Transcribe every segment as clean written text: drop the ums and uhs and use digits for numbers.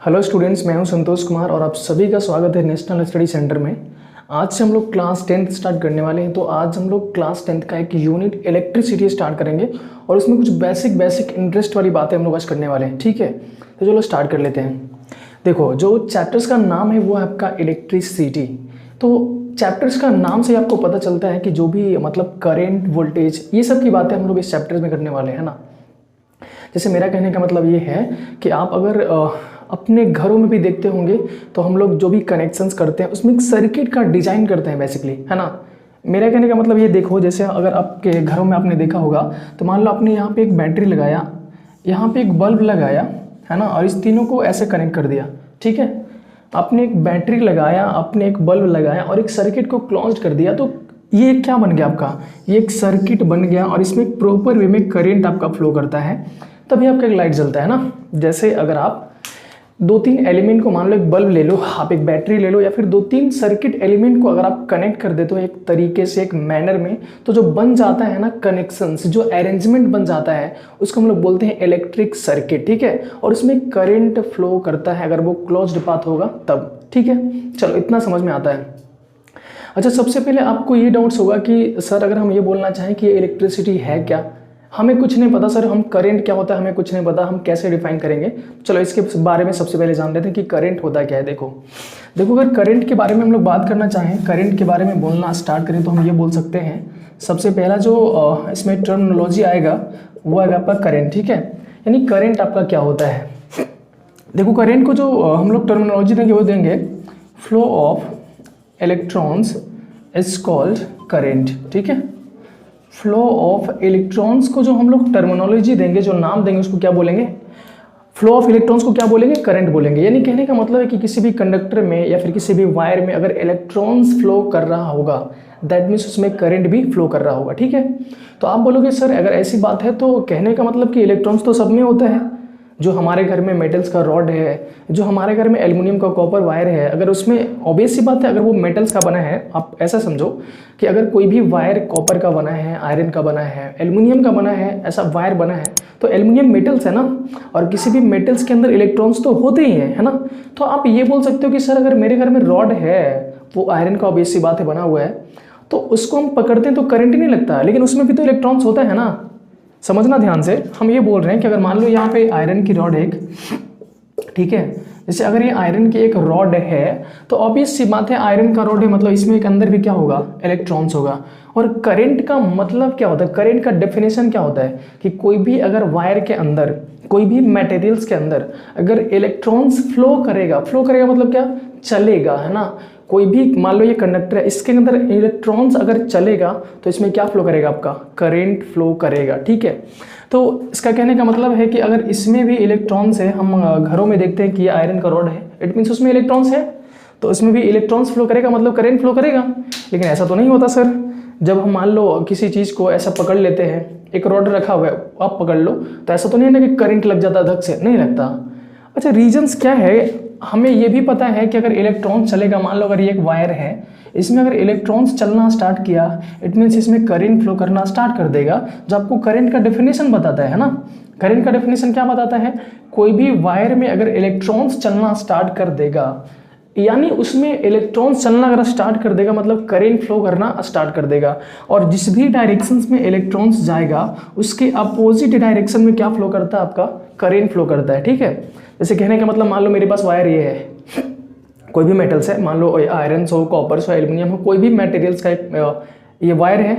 Hello students, मैं हूं संतोष कुमार और आप सभी का स्वागत है नेशनल स्टडी सेंटर में। आज से हम लोग क्लास 10th स्टार्ट करने वाले हैं। तो आज हम लोग क्लास 10th का एक यूनिट इलेक्ट्रिसिटी स्टार्ट करेंगे और उसमें कुछ बेसिक इंटरेस्ट वाली बातें हम लोग आज करने वाले हैं। ठीक है, तो चलो स्टार्ट कर लेते हैं। देखो, जो चैप्टर्स का नाम है वो है आपका इलेक्ट्रिसिटी। तो चैप्टर्स का नाम से आपको पता चलता है कि जो भी मतलब करेंट, वोल्टेज, ये सब की बातें हम लोग इस चैप्टर में करने वाले हैं ना। जैसे मेरा कहने का मतलब ये है कि आप अगर अपने घरों में भी देखते होंगे तो हम लोग जो भी कनेक्शंस करते हैं उसमें एक सर्किट का डिजाइन करते हैं बेसिकली, है ना। मेरा कहने का मतलब ये देखो, जैसे अगर आपके घरों में आपने देखा होगा तो मान लो आपने यहाँ पे एक बैटरी लगाया, यहाँ पे एक बल्ब लगाया, है ना, और इस तीनों को ऐसे कनेक्ट कर दिया। ठीक है, आपने एक बैटरी लगाया, आपने एक बल्ब लगाया और एक सर्किट को क्लोज कर दिया। तो ये क्या बन गया आपका, ये एक सर्किट बन गया और इसमें एक प्रॉपर वे में करेंट आपका फ्लो करता है, तभी आपका एक लाइट जलता है ना। जैसे अगर आप दो तीन एलिमेंट को, मान लो एक बल्ब ले लो, आप एक बैटरी ले लो, या फिर दो तीन सर्किट एलिमेंट को अगर आप कनेक्ट कर देते हो एक तरीके से, एक मैनर में, तो जो बन जाता है ना कनेक्शंस, जो अरेंजमेंट बन जाता है उसको हम लोग बोलते हैं इलेक्ट्रिक सर्किट। ठीक है, और उसमें करंट फ्लो करता है अगर वो क्लोज्ड पाथ होगा तब। ठीक है, चलो इतना समझ में आता है। अच्छा, सबसे पहले आपको ये डाउट्स होगा कि सर अगर हम ये बोलना चाहें कि इलेक्ट्रिसिटी है क्या, हमें कुछ नहीं पता सर, हम करंट क्या होता है हमें कुछ नहीं पता, हम कैसे डिफाइन करेंगे। चलो इसके बारे में सबसे पहले जान लेते हैं कि करंट होता क्या है। देखो अगर करंट के बारे में हम लोग बात करना चाहें, करंट के बारे में बोलना स्टार्ट करें तो हम ये बोल सकते हैं, सबसे पहला जो इसमें टर्मिनोलॉजी आएगा वो आएगा आपका करंट। ठीक है, यानी करंट आपका क्या होता है। देखो, करंट को जो हम लोग टर्मिनोलॉजी देंगे वो देंगे flow of electrons is called current. ठीक है, फ्लो ऑफ इलेक्ट्रॉन्स को जो हम लोग टर्मिनोलॉजी देंगे, जो नाम देंगे, उसको क्या बोलेंगे, फ्लो ऑफ इलेक्ट्रॉन्स को क्या बोलेंगे, करंट बोलेंगे। यानी कहने का मतलब है कि किसी भी कंडक्टर में या फिर किसी भी वायर में अगर इलेक्ट्रॉन्स फ्लो कर रहा होगा, दैट मीन्स उसमें करंट भी फ्लो कर रहा होगा। ठीक है, तो आप बोलोगे सर अगर ऐसी बात है तो कहने का मतलब कि इलेक्ट्रॉन्स तो सब में होता है। जो हमारे घर में मेटल्स का रॉड है, जो हमारे घर में एल्युमिनियम का कॉपर वायर है, अगर उसमें ऑब्वियस सी बात है अगर वो मेटल्स का बना है, आप ऐसा समझो कि अगर कोई भी वायर कॉपर का बना है, आयरन का बना है, एल्युमिनियम का बना है, ऐसा वायर बना है, तो एल्युमिनियम मेटल्स है ना, और किसी भी मेटल्स के अंदर इलेक्ट्रॉन्स तो होते ही हैं, है ना। तो आप ये बोल सकते हो कि सर अगर मेरे घर में रॉड है, वो आयरन का ऑब्वियस सी बात है बना हुआ है, तो उसको हम पकड़ते हैं तो करंट नहीं लगता, लेकिन उसमें भी तो इलेक्ट्रॉन्स होता है ना। समझना ध्यान से, हम ये बोल रहे हैं कि अगर मान लो यहाँ पे आयरन की रॉड एक, ठीक है, जैसे अगर ये आयरन की एक रॉड है तो ऑब्वियस सी बात है आयरन का रॉड है, मतलब इसमें एक अंदर भी क्या होगा, इलेक्ट्रॉन्स होगा। और करंट का मतलब क्या होता है, करंट का डेफिनेशन क्या होता है कि कोई भी अगर वायर के अंदर, कोई भी मटेरियल्स के अंदर अगर इलेक्ट्रॉन्स फ्लो करेगा मतलब क्या, चलेगा, है ना। कोई भी मान लो ये कंडक्टर है, इसके अंदर इलेक्ट्रॉन्स अगर चलेगा तो इसमें क्या फ्लो करेगा, आपका करंट फ्लो करेगा। ठीक है, तो इसका कहने का मतलब है कि अगर इसमें भी इलेक्ट्रॉन्स है, हम घरों में देखते हैं कि ये आयरन का रॉड है, इट मीन्स उसमें इलेक्ट्रॉन्स है, तो इसमें भी इलेक्ट्रॉन्स फ्लो करेगा मतलब करंट फ्लो करेगा। लेकिन ऐसा तो नहीं होता सर। जब हम मान लो किसी चीज़ को ऐसा पकड़ लेते हैं, एक रॉड रखा हुआ है, आप पकड़ लो, तो ऐसा तो नहीं है ना कि करंट लग जाता धक से, नहीं लगता। अच्छा, रीजंस क्या है, हमें ये भी पता है कि अगर इलेक्ट्रॉन चलेगा, मान लो अगर ये एक वायर है, इसमें अगर इलेक्ट्रॉन्स चलना स्टार्ट किया, इट मीन्स इसमें करंट फ्लो करना स्टार्ट कर देगा, जो आपको करंट का डेफिनेशन बताता है ना। करंट का डेफिनेशन क्या बताता है, कोई भी वायर में अगर इलेक्ट्रॉन्स चलना स्टार्ट कर देगा, यानी उसमें इलेक्ट्रॉन्स चलना अगर स्टार्ट कर देगा मतलब करंट फ्लो करना स्टार्ट कर देगा। और जिस भी डायरेक्शंस में इलेक्ट्रॉन्स जाएगा उसके अपोजिट डायरेक्शन में क्या फ्लो करता है, आपका करंट फ्लो करता है। ठीक है, जैसे कहने का मतलब मान लो मेरे पास वायर ये है, कोई भी मेटल्स है, मान लो आयरन हो, कॉपर हो, एल्युमिनियम हो, कोई भी मटेरियल्स का एक ये वायर है,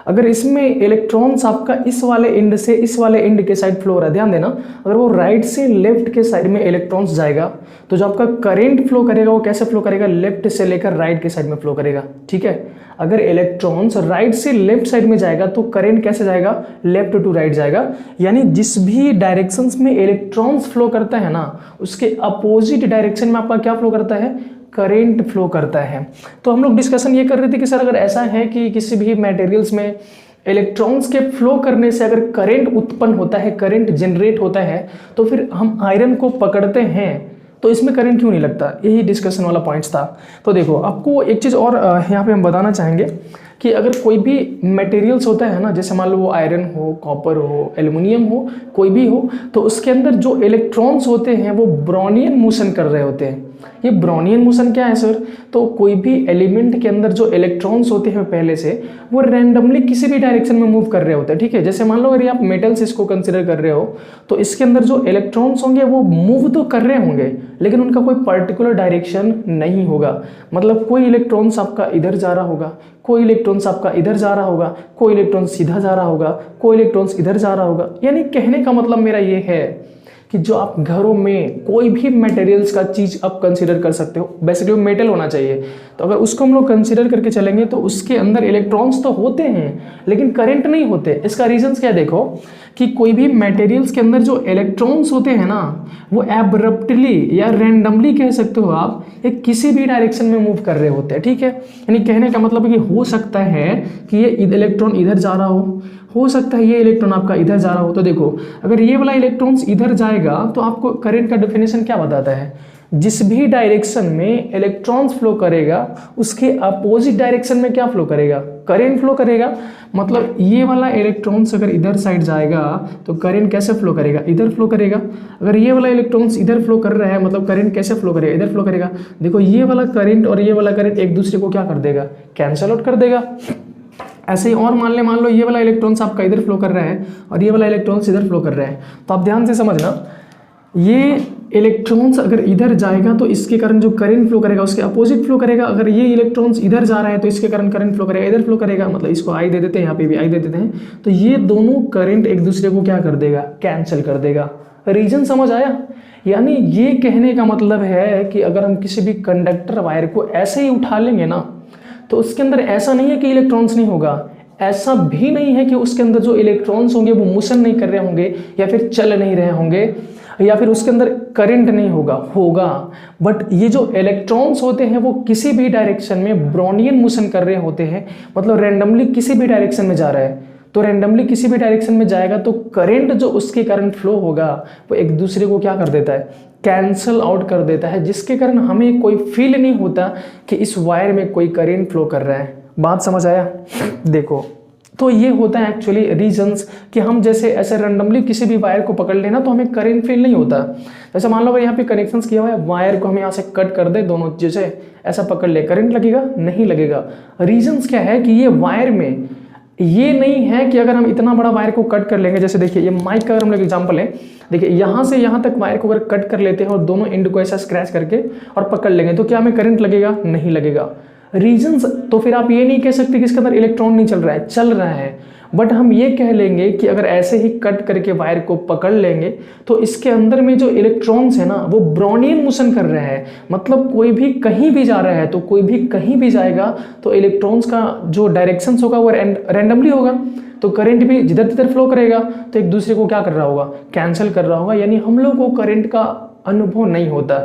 अगर इसमें इलेक्ट्रॉन्स आपका इस वाले एंड से इस वाले एंड के साइड फ्लो हो रहा है, ध्यान देना, अगर वो राइट से लेफ्ट के साइड में इलेक्ट्रॉन्स जाएगा तो जो आपका करंट फ्लो करेगा वो कैसे फ्लो करेगा, लेफ्ट से लेकर राइट के साइड में फ्लो करेगा। ठीक है, अगर इलेक्ट्रॉन्स राइट से लेफ्ट साइड में जाएगा तो करंट कैसे जाएगा, लेफ्ट टू राइट जाएगा। यानी जिस भी डायरेक्शंस में इलेक्ट्रॉन्स फ्लो करता है ना, उसके अपोजिट डायरेक्शन में आपका क्या फ्लो करता है, करंट फ्लो करता है। तो हम लोग डिस्कशन ये कर रहे थे कि सर अगर ऐसा है कि किसी भी मटेरियल्स में इलेक्ट्रॉन्स के फ्लो करने से अगर करंट उत्पन्न होता है, करंट जनरेट होता है, तो फिर हम आयरन को पकड़ते हैं तो इसमें करंट क्यों नहीं लगता, यही डिस्कशन वाला पॉइंट्स था। तो देखो आपको एक चीज़ और यहाँ पे हम बताना चाहेंगे कि अगर कोई भी मटेरियल्स होता है ना, जैसे मान लो वो आयरन हो, कॉपर हो, एल्युमिनियम हो, कोई भी हो, तो उसके अंदर जो इलेक्ट्रॉन्स होते हैं वो ब्रोनियन मोशन कर रहे होते हैं। ये ब्रोनियन मोशन क्या है सर? तो कोई भी एलिमेंट के अंदर जो इलेक्ट्रॉन्स होते हैं पहले से वो रैंडमली किसी भी डायरेक्शन में मूव कर रहे होते हैं, ठीक है। जैसे मान लो अगर आप मेटल्स इसको कंसिडर कर रहे हो तो इसके अंदर जो इलेक्ट्रॉन्स होंगे वो मूव तो कर रहे होंगे लेकिन उनका कोई पर्टिकुलर डायरेक्शन नहीं होगा। मतलब कोई इलेक्ट्रॉन्स आपका इधर जा रहा होगा, कोई इलेक्ट्रॉन्स आपका इधर जा रहा होगा, कोई इलेक्ट्रॉन सीधा जा रहा होगा, कोई इलेक्ट्रॉन्स इधर जा रहा होगा। यानी कहने का मतलब मेरा ये है कि जो आप घरों में कोई भी मटेरियल्स का चीज़ आप कंसीडर कर सकते हो, बेसिकली वो मेटल होना चाहिए, तो अगर उसको हम लोग कंसीडर करके चलेंगे तो उसके अंदर इलेक्ट्रॉन्स तो होते हैं लेकिन करंट नहीं होते। इसका रीजंस क्या है? देखो कि कोई भी मटेरियल्स के अंदर जो इलेक्ट्रॉन्स होते हैं ना वो एब्रप्टली या रैंडमली कह सकते हो आप, ये किसी भी डायरेक्शन में मूव कर रहे होते हैं, ठीक है। यानी कहने का मतलब है कि हो सकता है कि ये इलेक्ट्रॉन इधर जा रहा हो सकता है ये इलेक्ट्रॉन आपका इधर जा रहा हो। तो देखो अगर ये वाला इलेक्ट्रॉन्स इधर जाएगा तो आपको करंट का डेफिनेशन क्या बताता है? जिस भी डायरेक्शन में इलेक्ट्रॉन्स फ्लो करेगा उसके अपोजिट डायरेक्शन में क्या फ्लो करेगा? करंट फ्लो करेगा। मतलब ये वाला इलेक्ट्रॉन्स अगर इधर साइड जाएगा तो करंट कैसे फ्लो करेगा? इधर फ्लो करेगा। अगर ये वाला इलेक्ट्रॉन्स इधर फ्लो कर रहा है मतलब करंट कैसे फ्लो करेगा? इधर फ्लो करेगा। देखो ये वाला करंट और ये वाला करंट एक दूसरे को क्या कर देगा? कैंसल आउट कर देगा। ऐसे ही और मान लो ये वाला इलेक्ट्रॉन्स आपका इधर फ्लो कर रहा है और ये वाला इलेक्ट्रॉन्स इधर फ्लो कर रहा है, तो आप ध्यान से समझना, ये इलेक्ट्रॉन्स अगर इधर जाएगा तो इसके कारण जो करंट फ्लो करेगा उसके अपोजिट फ्लो करेगा। अगर ये इलेक्ट्रॉन्स इधर जा रहा है तो इसके कारण करंट फ्लो करेगा, इधर फ्लो करेगा। मतलब इसको आई दे देते हैं, यहाँ पे भी आई दे देते हैं, तो ये दोनों करंट एक दूसरे को क्या कर देगा? कैंसिल कर देगा। रीजन समझ आया? यानी ये कहने का मतलब है कि अगर हम किसी भी कंडक्टर वायर को ऐसे ही उठा लेंगे ना तो उसके अंदर ऐसा नहीं है कि इलेक्ट्रॉन्स नहीं होगा, ऐसा भी नहीं है कि उसके अंदर जो इलेक्ट्रॉन्स होंगे वो मोशन नहीं कर रहे होंगे या फिर चल नहीं रहे होंगे या फिर उसके अंदर करंट नहीं होगा। बट ये जो इलेक्ट्रॉन्स होते हैं वो किसी भी डायरेक्शन में ब्रोनियन मोशन कर रहे होते हैं। मतलब रैंडमली किसी भी डायरेक्शन में जा रहा है, तो रैंडमली किसी भी डायरेक्शन में जाएगा तो करंट जो उसके कारण फ्लो होगा वो एक दूसरे को क्या कर देता है? कैंसल आउट कर देता है, जिसके कारण हमें कोई फील नहीं होता कि इस वायर में कोई करंट फ्लो कर रहा है। बात समझ आया? देखो तो ये होता है एक्चुअली रीजंस कि हम जैसे ऐसे रैंडमली किसी भी वायर को पकड़ लेना तो हमें करंट फील नहीं होता। जैसे मान लो अगर यहाँ पे कनेक्शंस किया हुआ है, वायर को हम यहाँ से कट कर दे, दोनों जैसे ऐसा पकड़ ले, करंट लगेगा? नहीं लगेगा। रीजंस क्या है कि ये वायर में ये नहीं है कि अगर हम इतना बड़ा वायर को कट कर लेंगे, जैसे देखिए ये माइक का अगर हम लोग एग्जांपल है, देखिए यहाँ से यहाँ तक वायर को अगर कट कर लेते हैं और दोनों एंड को ऐसा स्क्रैच करके और पकड़ लेंगे तो क्या हमें करंट लगेगा? नहीं लगेगा। रीजंस तो फिर आप ये नहीं कह सकते कि इसके अंदर इलेक्ट्रॉन नहीं चल रहा है, चल रहा है, बट हम ये कह लेंगे कि अगर ऐसे ही कट करके वायर को पकड़ लेंगे तो इसके अंदर में जो इलेक्ट्रॉन्स है ना वो ब्रोनियन मोशन कर रहे हैं। मतलब कोई भी कहीं भी जा रहा है तो कोई भी कहीं भी जाएगा तो इलेक्ट्रॉन्स का जो डायरेक्शन होगा वो रैंडमली होगा, तो करंट भी जिधर जिधर फ्लो करेगा तो एक दूसरे को क्या कर रहा होगा? कैंसिल कर रहा होगा। यानी हम लोग को करंट का अनुभव नहीं होता।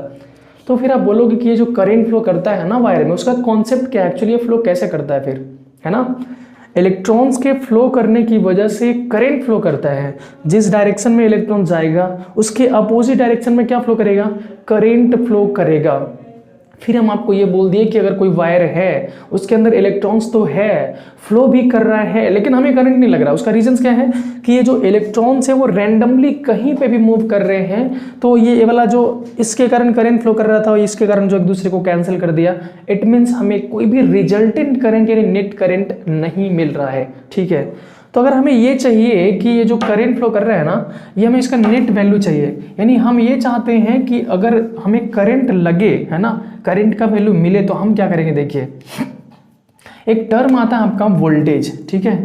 तो फिर आप बोलोगे कि ये जो करंट फ्लो करता है ना वायर में, उसका कॉन्सेप्ट क्या है? एक्चुअली ये फ्लो कैसे करता है फिर, है ना? इलेक्ट्रॉन्स के फ्लो करने की वजह से करंट फ्लो करता है। जिस डायरेक्शन में इलेक्ट्रॉन जाएगा उसके अपोजिट डायरेक्शन में क्या फ्लो करेगा? करंट फ्लो करेगा। फिर हम आपको ये बोल दिए कि अगर कोई वायर है उसके अंदर इलेक्ट्रॉन्स तो है, फ्लो भी कर रहा है, लेकिन हमें करंट नहीं लग रहा। उसका रीजन क्या है कि ये जो इलेक्ट्रॉन्स है वो रैंडमली कहीं पे भी मूव कर रहे हैं, तो ये वाला जो इसके कारण करंट फ्लो कर रहा था इसके कारण जो एक दूसरे को कैंसिल कर दिया। इट मीन्स हमें कोई भी रिजल्टेंट करंट यानी नेट करंट नहीं मिल रहा है, ठीक है। तो अगर हमें ये चाहिए कि ये जो करंट फ्लो कर रहा है ना ये हमें इसका नेट वैल्यू चाहिए, यानी हम ये चाहते हैं कि अगर हमें करंट लगे, है ना, करंट का वैल्यू मिले तो हम क्या करेंगे? देखिए एक टर्म आता है आपका वोल्टेज, ठीक है।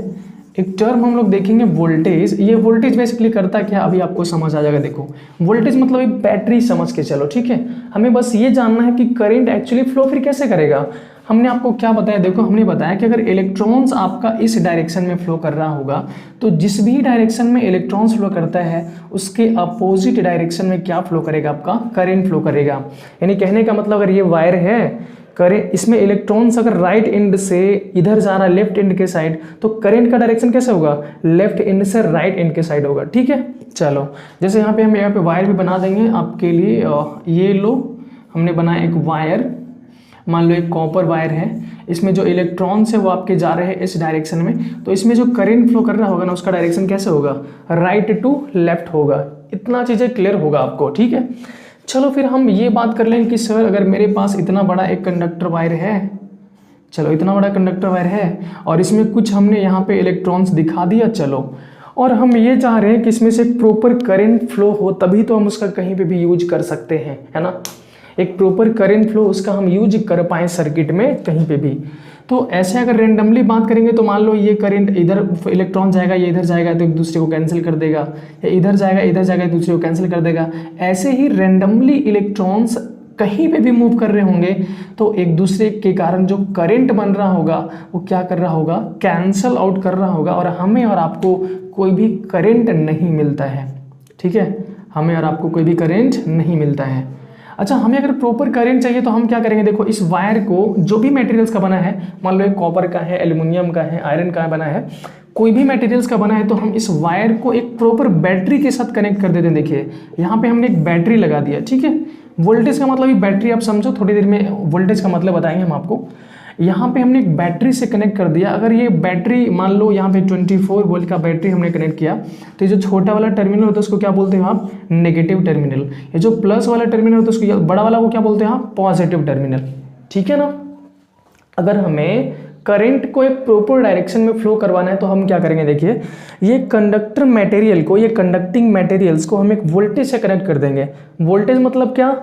एक टर्म हम लोग देखेंगे वोल्टेज। ये वोल्टेज बेसिकली करता क्या अभी आपको समझ आ जाएगा। देखो वोल्टेज मतलब एक बैटरी समझ के चलो, ठीक है। हमें बस ये जानना है कि करंट एक्चुअली फ्लो फिर कैसे करेगा। हमने आपको क्या बताया? देखो हमने बताया कि अगर इलेक्ट्रॉन्स आपका इस डायरेक्शन में फ्लो कर रहा होगा तो जिस भी डायरेक्शन में इलेक्ट्रॉन्स फ्लो करता है उसके अपोजिट डायरेक्शन में क्या फ्लो करेगा? आपका करंट फ्लो करेगा। यानी कहने का मतलब अगर ये वायर है, करेंट, इसमें इलेक्ट्रॉन्स अगर राइट एंड से इधर जा रहा है लेफ्ट एंड के साइड, तो करंट का डायरेक्शन कैसे होगा, लेफ्ट एंड से राइट एंड के साइड होगा। ठीक है, चलो जैसे यहाँ पे हम यहाँ पे वायर भी बना देंगे आपके लिए। ये लो, हमने बनाया एक वायर, मान लो एक कॉपर वायर है, इसमें जो इलेक्ट्रॉन्स है वो आपके जा रहे हैं इस डायरेक्शन में, तो इसमें जो करंट फ्लो कर रहा होगा ना, उसका डायरेक्शन कैसे होगा, राइट टू लेफ्ट होगा। इतना चीज़ें क्लियर होगा आपको। ठीक है, चलो फिर हम ये बात कर लें कि सर अगर मेरे पास इतना बड़ा एक कंडक्टर वायर है, चलो इतना बड़ा कंडक्टर वायर है और इसमें कुछ हमने यहाँ पे इलेक्ट्रॉन्स दिखा दिया, चलो, और हम ये चाह रहे हैं कि इसमें से प्रॉपर करंट फ्लो हो, तभी तो हम उसका कहीं पे भी यूज कर सकते हैं, है ना। एक प्रॉपर करंट फ्लो उसका हम यूज कर पाएँ सर्किट में कहीं पे भी। तो ऐसे अगर रेंडमली बात करेंगे तो मान लो ये करंट इधर इलेक्ट्रॉन जाएगा, ये इधर जाएगा तो एक दूसरे को कैंसिल कर देगा, या इधर जाएगा एक दूसरे को कैंसिल कर देगा। ऐसे ही रेंडमली इलेक्ट्रॉन्स कहीं पे भी मूव कर रहे होंगे तो एक दूसरे के कारण जो करंट बन रहा होगा वो क्या कर रहा होगा, कैंसल आउट कर रहा होगा, और हमें और आपको कोई भी करंट नहीं मिलता है। ठीक है, हमें और आपको कोई भी करंट नहीं मिलता है। अच्छा, हमें अगर प्रॉपर करंट चाहिए तो हम क्या करेंगे, देखो इस वायर को जो भी मटेरियल्स का बना है, मान लो एक कॉपर का है, एल्युमिनियम का है, आयरन का बना है, कोई भी मटेरियल्स का बना है, तो हम इस वायर को एक प्रॉपर बैटरी के साथ कनेक्ट कर देते हैं। देखिए यहाँ पे हमने एक बैटरी लगा दिया। ठीक है, वोल्टेज का मतलब ये बैटरी आप समझो, थोड़ी देर में वोल्टेज का मतलब बताएंगे हम आपको। यहाँ पे हमने एक बैटरी से कनेक्ट कर दिया। अगर ये बैटरी मान लो यहाँ पे 24 वोल्ट का बैटरी हमने कनेक्ट किया, तो ये जो छोटा वाला टर्मिनल होता है उसको क्या बोलते हैं आप, नेगेटिव टर्मिनल। ये जो प्लस वाला टर्मिनल होता है उसको, बड़ा वाला वो क्या बोलते हैं आप, पॉजिटिव टर्मिनल। ठीक है ना। अगर हमें करंट को एक प्रॉपर डायरेक्शन में फ्लो करवाना है तो हम क्या करेंगे, देखिए ये कंडक्टर मटेरियल को, ये कंडक्टिंग मटेरियल्स को हम एक वोल्टेज से कनेक्ट कर देंगे। वोल्टेज मतलब क्या,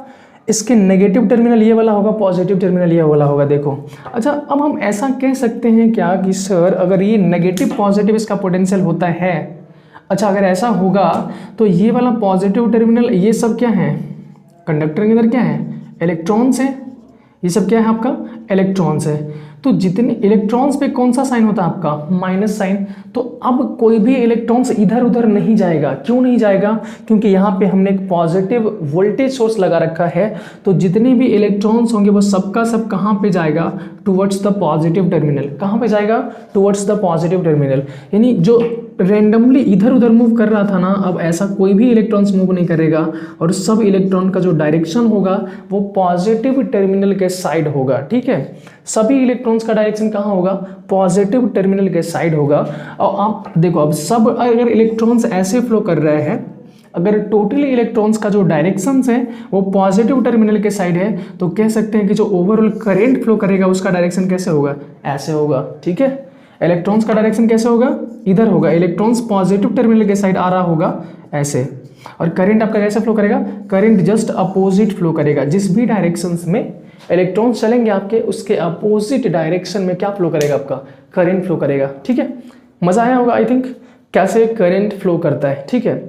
इसके नेगेटिव टर्मिनल ये वाला होगा, पॉजिटिव टर्मिनल ये वाला होगा। देखो अच्छा, अब हम ऐसा कह सकते हैं क्या कि सर अगर ये नेगेटिव पॉजिटिव इसका पोटेंशियल होता है, अच्छा अगर ऐसा होगा तो ये वाला पॉजिटिव टर्मिनल, ये सब क्या है, कंडक्टर के अंदर क्या है, इलेक्ट्रॉन्स है, ये सब क्या है आपका, इलेक्ट्रॉन्स है। तो जितने इलेक्ट्रॉन्स पे कौन सा साइन होता है आपका, माइनस साइन। तो अब कोई भी इलेक्ट्रॉन्स इधर उधर नहीं जाएगा। क्यों नहीं जाएगा, क्योंकि यहाँ पे हमने एक पॉजिटिव वोल्टेज सोर्स लगा रखा है। तो जितने भी इलेक्ट्रॉन्स होंगे वो सबका सब कहाँ पे जाएगा, टुवर्ड्स द पॉजिटिव टर्मिनल। कहाँ पे जाएगा, टुवर्ड्स द पॉजिटिव टर्मिनल। यानी जो रेंडमली इधर उधर मूव कर रहा था ना, अब ऐसा कोई भी इलेक्ट्रॉन्स मूव नहीं करेगा, और सब इलेक्ट्रॉन का जो डायरेक्शन होगा वो पॉजिटिव टर्मिनल के साइड होगा। ठीक है, सभी इलेक्ट्रॉन्स का डायरेक्शन कहाँ होगा, पॉजिटिव टर्मिनल के साइड होगा। और आप देखो, अब सब अगर इलेक्ट्रॉन्स ऐसे फ्लो कर रहे हैं, अगर टोटली इलेक्ट्रॉन्स का जो डायरेक्शंस है वो पॉजिटिव टर्मिनल के साइड है, तो कह सकते हैं कि जो ओवरऑल करंट फ्लो करेगा उसका डायरेक्शन कैसे होगा, ऐसे होगा। ठीक है, इलेक्ट्रॉन्स का डायरेक्शन कैसे होगा, इधर होगा, इलेक्ट्रॉन्स पॉजिटिव टर्मिनल के साइड आ रहा होगा ऐसे। और करंट आपका कैसे फ्लो करेगा, करंट जस्ट अपोजिट फ्लो करेगा। जिस भी डायरेक्शंस में इलेक्ट्रॉन्स चलेंगे आपके, उसके अपोजिट डायरेक्शन में क्या फ्लो करेगा, आपका करंट फ्लो करेगा। ठीक है, मजा आया होगा आई थिंक कैसे करंट फ्लो करता है। ठीक है,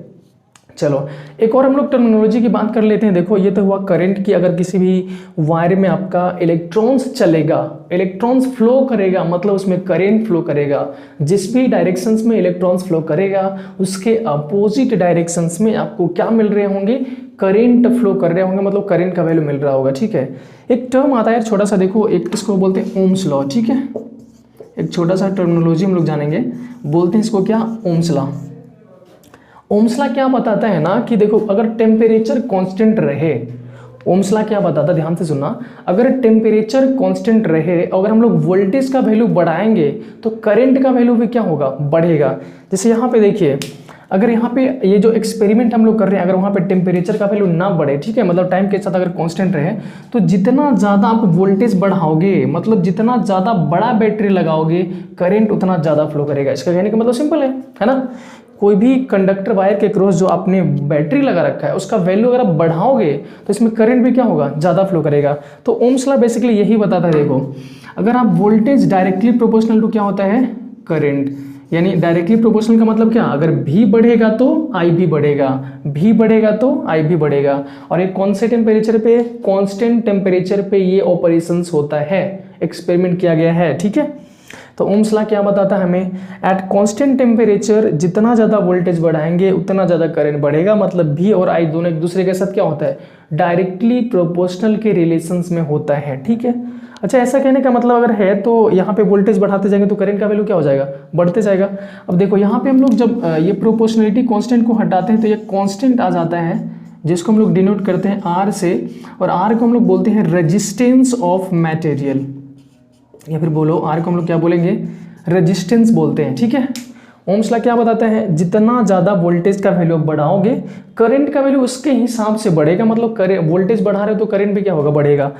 चलो एक और हम लोग टर्मिनोलॉजी की बात कर लेते हैं। देखो ये तो हुआ करंट की, अगर किसी भी वायर में आपका इलेक्ट्रॉन्स चलेगा, इलेक्ट्रॉन्स फ्लो करेगा, मतलब उसमें करंट फ्लो करेगा। जिस भी डायरेक्शंस में इलेक्ट्रॉन्स फ्लो करेगा उसके अपोजिट डायरेक्शंस में आपको क्या मिल रहे होंगे, करंट फ्लो कर रहे होंगे, मतलब करंट का वैल्यू मिल रहा होगा। ठीक है, एक टर्म आता है छोटा सा, देखो एक इसको बोलते हैं ओम्स लॉ। ठीक है, एक छोटा सा टर्मिनोलॉजी हम लोग जानेंगे, बोलते हैं इसको क्या, ओम्स लॉ। ओम्स लॉ क्या बताता है ना कि देखो अगर टेम्परेचर कांस्टेंट रहे, ओम्स लॉ क्या बताता है, ध्यान से सुनना, अगर टेम्परेचर कांस्टेंट रहे, अगर हम लोग वोल्टेज का वैल्यू बढ़ाएंगे तो करंट का वैल्यू भी क्या होगा, बढ़ेगा। जैसे यहाँ पे देखिए, अगर यहाँ पे ये जो एक्सपेरिमेंट हम लोग कर रहे हैं, अगर वहाँ पे टेम्परेचर का वैल्यू ना बढ़े, ठीक है, मतलब टाइम के साथ अगर कांस्टेंट रहे, तो जितना ज़्यादा आप वोल्टेज बढ़ाओगे, मतलब जितना ज़्यादा बड़ा बैटरी लगाओगे, करंट उतना ज़्यादा फ्लो करेगा। इसका कहने का मतलब सिंपल है ना। कोई भी कंडक्टर वायर के क्रॉस जो आपने बैटरी लगा रखा है उसका वैल्यू अगर आप बढ़ाओगे तो इसमें करंट भी क्या होगा, ज़्यादा फ्लो करेगा। तो ओम्स लॉ बेसिकली यही बताता है। देखो अगर आप वोल्टेज डायरेक्टली प्रोपोर्शनल टू क्या होता है, करंट, यानी डायरेक्टली प्रोपोर्शनल का मतलब क्या, अगर V बढ़ेगा तो I भी बढ़ेगा, V बढ़ेगा तो I भी बढ़ेगा। और एक कौन से टेम्परेचर पे, कांस्टेंट टेम्परेचर पे ये ऑपरेशंस होता है, एक्सपेरिमेंट किया गया है। ठीक है, तो ओम्स लॉ क्या बताता है हमें, एट कांस्टेंट टेम्परेचर जितना ज़्यादा वोल्टेज बढ़ाएंगे उतना ज़्यादा करंट बढ़ेगा। मतलब V और I दोनों एक दूसरे के साथ क्या होता है, डायरेक्टली प्रोपोर्शनल के रिलेशंस में होता है। ठीक है, अच्छा ऐसा कहने का मतलब अगर है तो यहाँ पे वोल्टेज बढ़ाते जाएंगे तो करंट का वैल्यू क्या हो जाएगा, बढ़ते जाएगा। अब देखो यहाँ पे हम लोग जब ये प्रोपोर्शनलिटी कांस्टेंट को हटाते हैं तो ये कांस्टेंट आ जाता है जिसको हम लोग डिनोट करते हैं R से, और R को हम लोग बोलते हैं रेजिस्टेंस ऑफ मटेरियल, या फिर बोलो R को हम लोग क्या बोलेंगे, रेजिस्टेंस बोलते हैं। ठीक है, ओम्स लॉ क्या बताता है, जितना ज़्यादा वोल्टेज का वैल्यू बढ़ाओगे करंट का वैल्यू उसके हिसाब से बढ़ेगा। मतलब वोल्टेज बढ़ा रहे हो तो करंट भी क्या होगा, बढ़ेगा।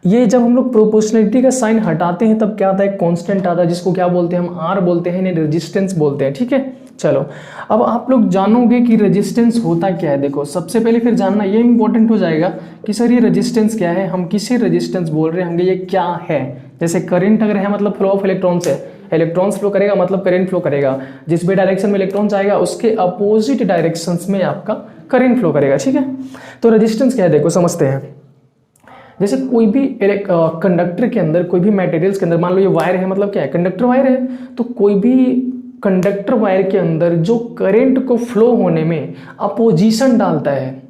ये जब हम लोग प्रोपोर्शनलिटी का साइन हटाते हैं तब क्या आता है, कांस्टेंट आता है, जिसको क्या बोलते हैं हम, R बोलते हैं, इन्हें रेजिस्टेंस बोलते हैं। ठीक है, चलो अब आप लोग जानोगे कि रेजिस्टेंस होता क्या है। देखो सबसे पहले फिर जानना ये इंपॉर्टेंट हो जाएगा कि सर ये रेजिस्टेंस क्या है, हम किसे रेजिस्टेंस बोल रहे होंगे, ये क्या है। जैसे करंट अगर है मतलब फ्लो ऑफ इलेक्ट्रॉन्स है, इलेक्ट्रॉन्स फ्लो करेगा मतलब करंट फ्लो करेगा, जिस भी डायरेक्शन में इलेक्ट्रॉन जाएगा उसके अपोजिट डायरेक्शंस में आपका करंट फ्लो करेगा। ठीक है, तो रेजिस्टेंस क्या है देखो समझते हैं। जैसे कोई भी कंडक्टर के अंदर, कोई भी मटेरियल्स के अंदर, मान लो ये वायर है, मतलब क्या है, कंडक्टर वायर है, तो कोई भी कंडक्टर वायर के अंदर जो करंट को फ्लो होने में अपोजिशन डालता है,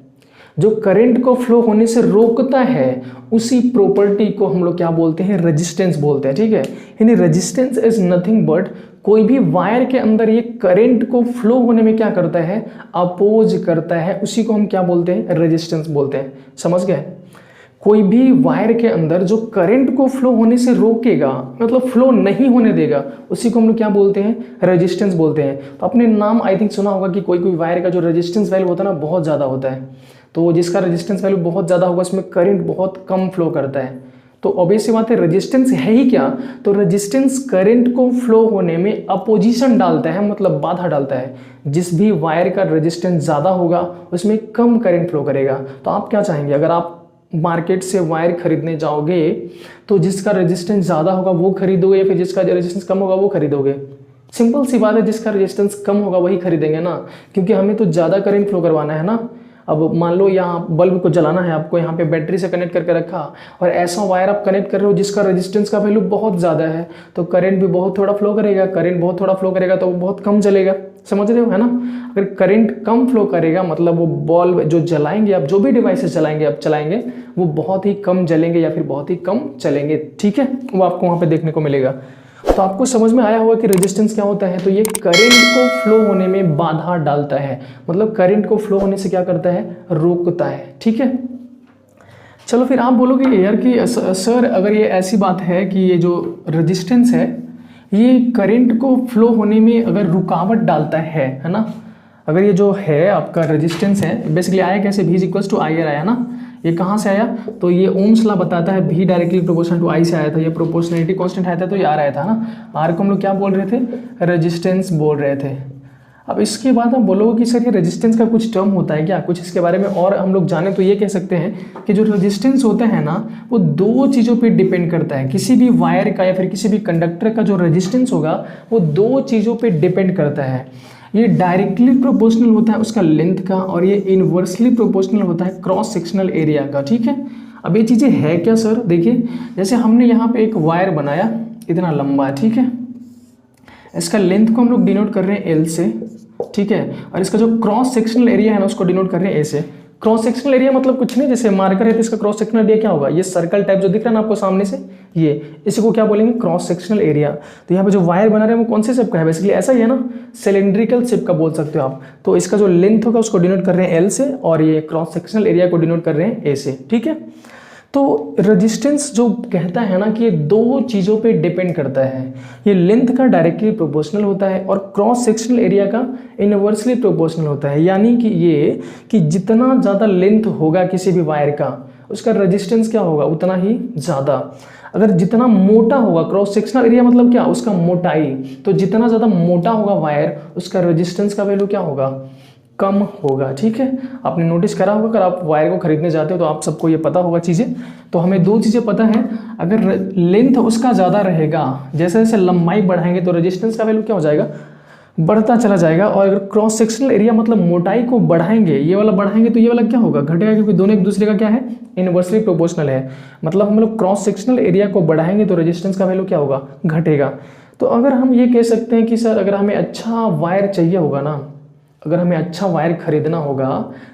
जो करंट को फ्लो होने से रोकता है, उसी प्रॉपर्टी को हम लोग क्या बोलते हैं, रेजिस्टेंस बोलते हैं। ठीक है, यानी रेजिस्टेंस इज नथिंग बट कोई भी वायर के अंदर ये करंट को फ्लो होने में क्या करता है, अपोज करता है, उसी को हम क्या बोलते हैं, रेजिस्टेंस बोलते हैं। समझ गए, कोई भी वायर के अंदर जो करंट को फ्लो होने से रोकेगा, मतलब फ्लो नहीं होने देगा, उसी को हम लोग क्या बोलते हैं, रेजिस्टेंस बोलते हैं। तो आपने नाम आई थिंक सुना होगा कि कोई कोई वायर का जो रेजिस्टेंस वैल्यू होता है ना बहुत ज़्यादा होता है, तो जिसका रेजिस्टेंस वैल्यू बहुत ज़्यादा होगा उसमें करंट बहुत कम फ्लो करता है। तो ऑब्वियस सी बात है, रेजिस्टेंस है ही क्या, तो रेजिस्टेंस करंट को फ्लो होने में अपोजिशन डालता है, मतलब बाधा डालता है। जिस भी वायर का रेजिस्टेंस ज़्यादा होगा उसमें कम करंट फ्लो करेगा। तो आप क्या चाहेंगे, अगर आप मार्केट से वायर खरीदने जाओगे तो जिसका रेजिस्टेंस ज़्यादा होगा वो खरीदोगे, या फिर जिसका रेजिस्टेंस कम होगा वो खरीदोगे। सिंपल सी बात है, जिसका रेजिस्टेंस कम होगा वही खरीदेंगे ना, क्योंकि हमें तो ज़्यादा करंट फ्लो करवाना है ना। अब मान लो यहाँ बल्ब को जलाना है आपको, यहाँ पे बैटरी से कनेक्ट करके रखा, और ऐसा वायर आप कनेक्ट कर रहे हो जिसका रेजिस्टेंस का वैल्यू बहुत ज़्यादा है, तो करंट भी बहुत थोड़ा फ्लो करेगा। करंट बहुत थोड़ा फ्लो करेगा तो वो बहुत कम जलेगा। समझ रहे हो, है ना। अगर करंट कम फ्लो करेगा मतलब वो बल्ब जो जलाएंगे आप, जो भी डिवाइसेस जलाएंगे आप चलाएंगे, वो बहुत ही कम जलेंगे या फिर बहुत ही कम चलेंगे। ठीक है, वो आपको वहाँ पे देखने को मिलेगा। तो आपको समझ में आया होगा कि रेजिस्टेंस क्या होता है। तो ये करंट को फ्लो होने में बाधा डालता है, मतलब करंट को फ्लो होने से क्या करता है, रोकता है। ठीक है, चलो फिर आप बोलोगे यार कि सर अगर ये ऐसी बात है कि ये जो रेजिस्टेंस है ये करंट को फ्लो होने में अगर रुकावट डालता है ना, अगर ये जो है आपका रेजिस्टेंस है बेसिकली आया कैसे, V = IR आया ना। ये कहाँ से आया, तो ये ओम्स लॉ बताता है V directly proportional to I से आया था, ये प्रोपोर्शनलिटी कांस्टेंट आया था तो ये R आया था ना। R को हम लोग क्या बोल रहे थे, रेजिस्टेंस बोल रहे थे। अब इसके बाद हम बोलोगे कि सर ये रेजिस्टेंस का कुछ टर्म होता है क्या, कुछ इसके बारे में और हम लोग जाने, तो ये कह सकते हैं कि जो रेजिस्टेंस होता है ना वो दो चीज़ों पे डिपेंड करता है। किसी भी वायर का या फिर किसी भी कंडक्टर का जो रेजिस्टेंस होगा वो दो चीज़ों पे डिपेंड करता है। ये डायरेक्टली प्रोपोर्शनल होता है उसका लेंथ का, और ये इनवर्सली प्रोपोर्शनल होता है क्रॉस सेक्शनल एरिया का। ठीक है, अब ये चीज़ें है क्या सर, देखिए जैसे हमने यहाँ पे एक वायर बनाया इतना लंबा, ठीक है, इसका लेंथ को हम लोग डिनोट कर रहे हैं L से, ठीक है, और इसका जो क्रॉस सेक्शनल एरिया है ना उसको डिनोट कर रहे हैं A से। क्रॉस सेक्शनल एरिया मतलब कुछ नहीं, जैसे मार्कर है तो इसका क्रॉस सेक्शनल एरिया क्या होगा, ये सर्कल टाइप जो दिख रहा है ना आपको सामने से, ये इसी को क्या बोलेंगे, क्रॉस सेक्शनल एरिया। तो यहाँ पे जो वायर बना रहे हैं वो कौन से शेप का है, बेसिकली ऐसा ही है ना, सिलेंड्रिकल शेप का बोल सकते हो आप। तो इसका जो लेंथ होगा उसको डिनोट कर रहे हैं L से, और ये क्रॉस सेक्शनल एरिया को डिनोट कर रहे हैं A से। ठीक है, तो रेजिस्टेंस जो कहता है ना कि ये दो चीज़ों पे डिपेंड करता है, ये लेंथ का डायरेक्टली प्रोपोर्शनल होता है और क्रॉस सेक्शनल एरिया का इनवर्सली प्रोपोर्शनल होता है। यानी कि ये कि जितना ज़्यादा लेंथ होगा किसी भी वायर का उसका रेजिस्टेंस क्या होगा उतना ही ज़्यादा। अगर जितना मोटा होगा, क्रॉस सेक्शनल एरिया मतलब क्या, उसका मोटाई, तो जितना ज़्यादा मोटा होगा वायर उसका रेजिस्टेंस का वैल्यू क्या होगा, कम होगा। ठीक है, आपने नोटिस करा होगा, अगर आप वायर को खरीदने जाते हो तो आप सबको ये पता होगा चीज़ें। तो हमें दो चीज़ें पता है, अगर लेंथ उसका ज़्यादा रहेगा, जैसे जैसे लंबाई बढ़ाएंगे तो रेजिस्टेंस का वैल्यू क्या हो जाएगा, बढ़ता चला जाएगा। और अगर क्रॉस सेक्शनल एरिया मतलब मोटाई को बढ़ाएंगे, ये वाला बढ़ाएंगे तो ये वाला क्या होगा, घटेगा, क्योंकि दोनों एक दूसरे का क्या है, इनवर्सली प्रोपोर्शनल है। मतलब हम लोग क्रॉस सेक्शनल एरिया को बढ़ाएंगे तो रेजिस्टेंस का वैल्यू क्या होगा, घटेगा। तो अगर हम ये कह सकते हैं कि सर अगर हमें अच्छा वायर चाहिए होगा ना, अगर हमें अच्छा वायर खरीदना होगा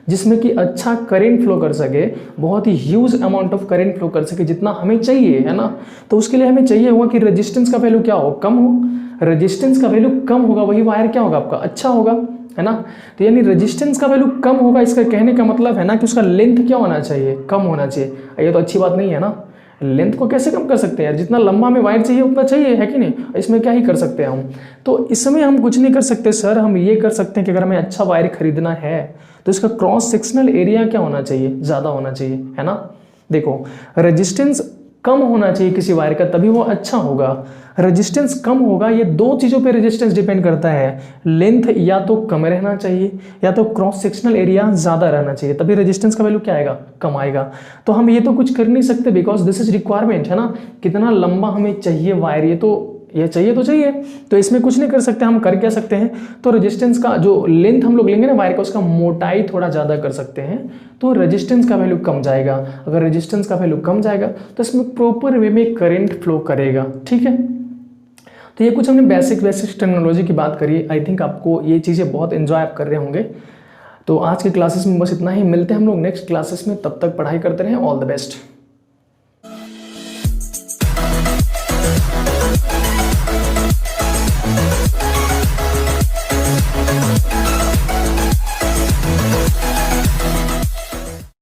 जिसमें कि अच्छा करंट फ्लो कर सके, बहुत ही huge amount of current flow कर सके जितना हमें चाहिए, है ना, तो उसके लिए हमें चाहिए होगा कि रेजिस्टेंस का वैल्यू क्या हो, कम हो। रेजिस्टेंस का वैल्यू कम होगा वही वायर क्या होगा आपका, अच्छा होगा, है ना। तो यानी रेजिस्टेंस का वैल्यू कम होगा, इसका कहने का मतलब है ना कि उसका लेंथ क्या होना चाहिए, कम होना चाहिए। ये तो अच्छी बात नहीं है ना, लेंथ को कैसे कम कर सकते हैं यार, जितना लंबा हमें वायर चाहिए उतना चाहिए, है कि नहीं, इसमें क्या ही कर सकते हैं हम। तो इसमें हम कुछ नहीं कर सकते सर, हम ये कर सकते हैं कि अगर हमें अच्छा वायर खरीदना है तो इसका क्रॉस सेक्शनल एरिया क्या होना चाहिए, ज़्यादा होना चाहिए, है ना। देखो रेजिस्टेंस कम होना चाहिए किसी वायर का तभी वो अच्छा होगा। रेजिस्टेंस कम होगा, ये दो चीज़ों पे रेजिस्टेंस डिपेंड करता है, लेंथ या तो कम रहना चाहिए या तो क्रॉस सेक्शनल एरिया ज़्यादा रहना चाहिए, तभी रेजिस्टेंस का वैल्यू क्या आएगा, कम आएगा। तो हम ये तो कुछ कर नहीं सकते बिकॉज दिस इज रिक्वायरमेंट, है ना, कितना लंबा हमें चाहिए वायर, ये चाहिए तो चाहिए, तो इसमें कुछ नहीं कर सकते। हम कर क्या सकते हैं, तो रेजिस्टेंस का जो लेंथ हम लोग लेंगे ना वायर का, उसका मोटाई थोड़ा ज़्यादा कर सकते हैं, तो रेजिस्टेंस का वैल्यू कम जाएगा। अगर रेजिस्टेंस का वैल्यू कम जाएगा तो इसमें प्रॉपर वे में करंट फ्लो करेगा, ठीक है। तो ये कुछ हमने बेसिक टेक्नोलॉजी की बात करी। आई थिंक आपको ये चीज़ें बहुत एंजॉय आप कर रहे होंगे। तो आज के क्लासेस में बस इतना ही, मिलते हैं हम लोग नेक्स्ट क्लासेस में, तब तक पढ़ाई करते रहें। All the best.